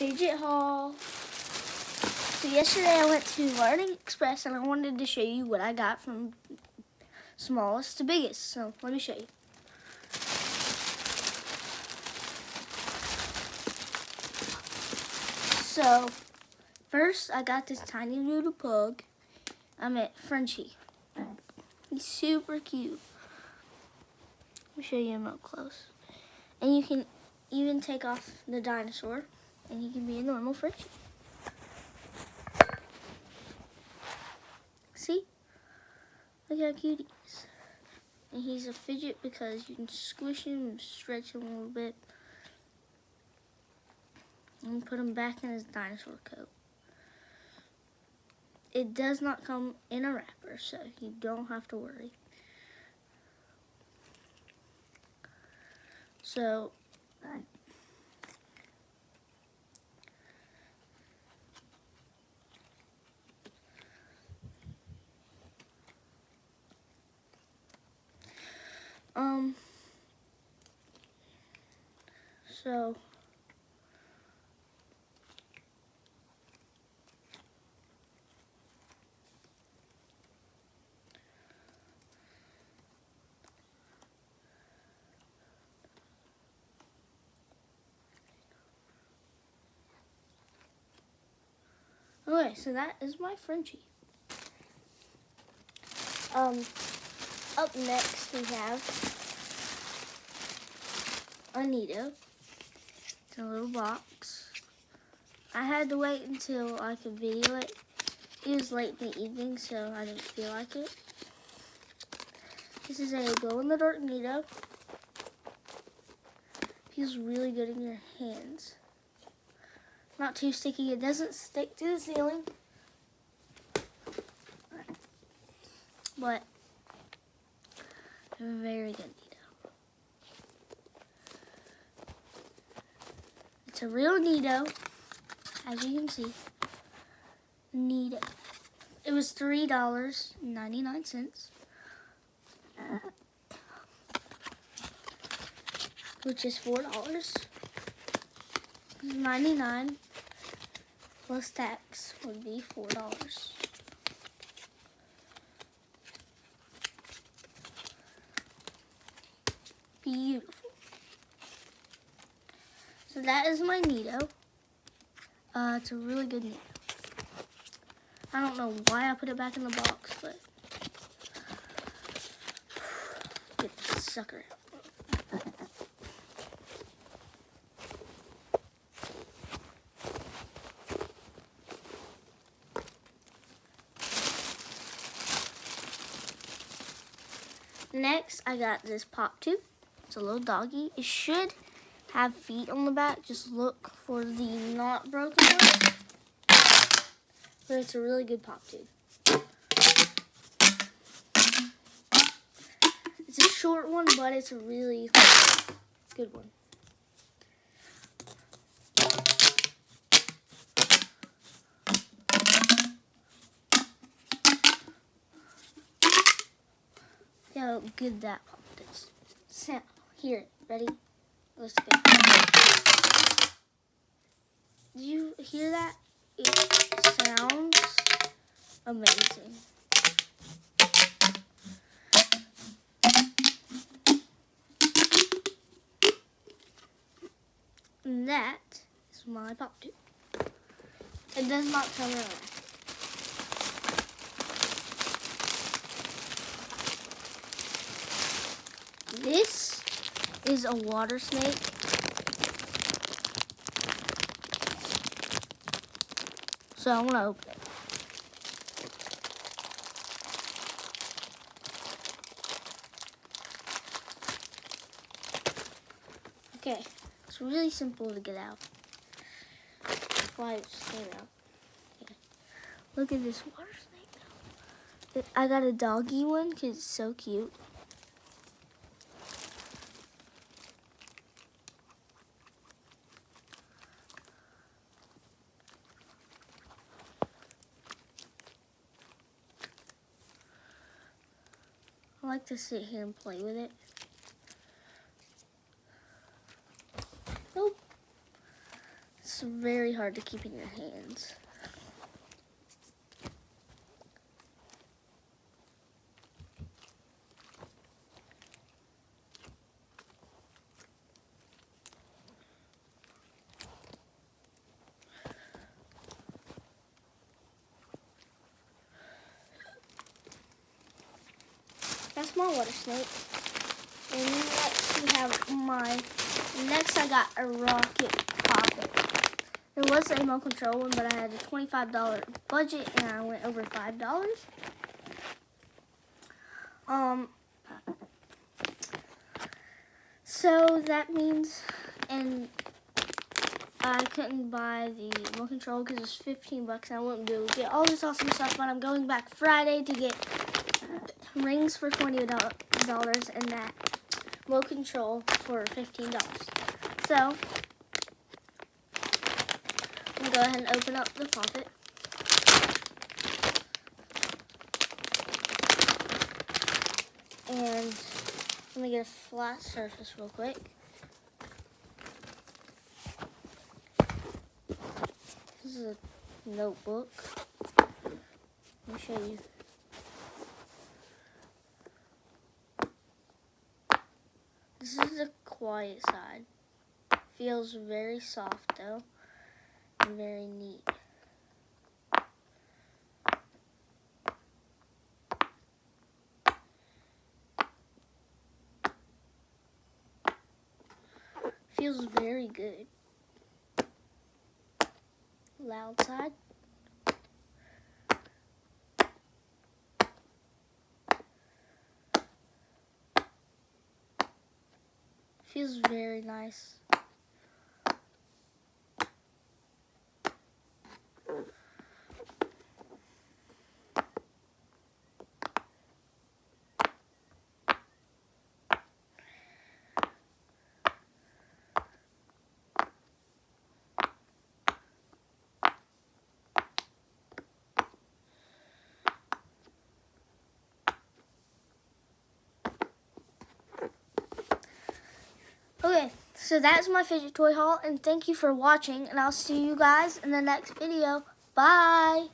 Fidget haul. So yesterday I went to Learning Express and I wanted to show you what I got from smallest to biggest. So let me show you. So first I got this tiny little pug. I met Frenchie. He's super cute. Let me show you him up close. And you can even take off the dinosaur and he can be a normal Frenchie. See? Look how cute he is. And he's a fidget because you can squish him and stretch him a little bit. And put him back in his dinosaur coat. It does not come in a wrapper, so you don't have to worry. So, okay, so that is my Frenchie. Up next we have Anita. It's in a little box. I had to wait until I could video it. It was late in the evening, so I didn't feel like it. This is a glow-in-the-dark Nito. Feels really good in your hands. Not too sticky. It doesn't stick to the ceiling. But a very good Nito. It's a real Nito, as you can see. Nito. It was $3.99. Which is $4.99 plus tax would be $4. Beautiful. So that is my Nito. It's a really good Nito. I don't know why I put it back in the box, but get that sucker out. Next, I got this pop tube. It's a little doggy. It should have feet on the back. Just look for the not broken ones. But it's a really good pop tube. It's a short one, but it's a really good one. Look how good that pop is. Sound. Hear it. Ready? Let's go. Did you hear that? It sounds amazing. And that is my pop tube. It does not come in a wrapper. This is a water snake. So I'm gonna open it. Okay, it's really simple to get out. That's why it just came out. Okay. Look at this water snake. I got a doggy one because it's so cute. I like to sit here and play with it. Oh, It's very hard to keep in your hands. That's my water snake. And next we have next I got a rocket poppet. There was a remote control one, but I had a $25 budget and I went over $5. So that means, and I couldn't buy the remote control because it was 15 bucks and I wouldn't be able to get all this awesome stuff, but I'm going back Friday to get rings for $20 and that remote control for $15. So, I'm going to go ahead and open up the poppet. And let me get a flat surface real quick. This is a notebook. Let me show you. This is the quiet side. Feels very soft though, and very neat. Feels very good. Loud side. Feels very nice. Okay, so that's my fidget toy haul, and thank you for watching, and I'll see you guys in the next video. Bye!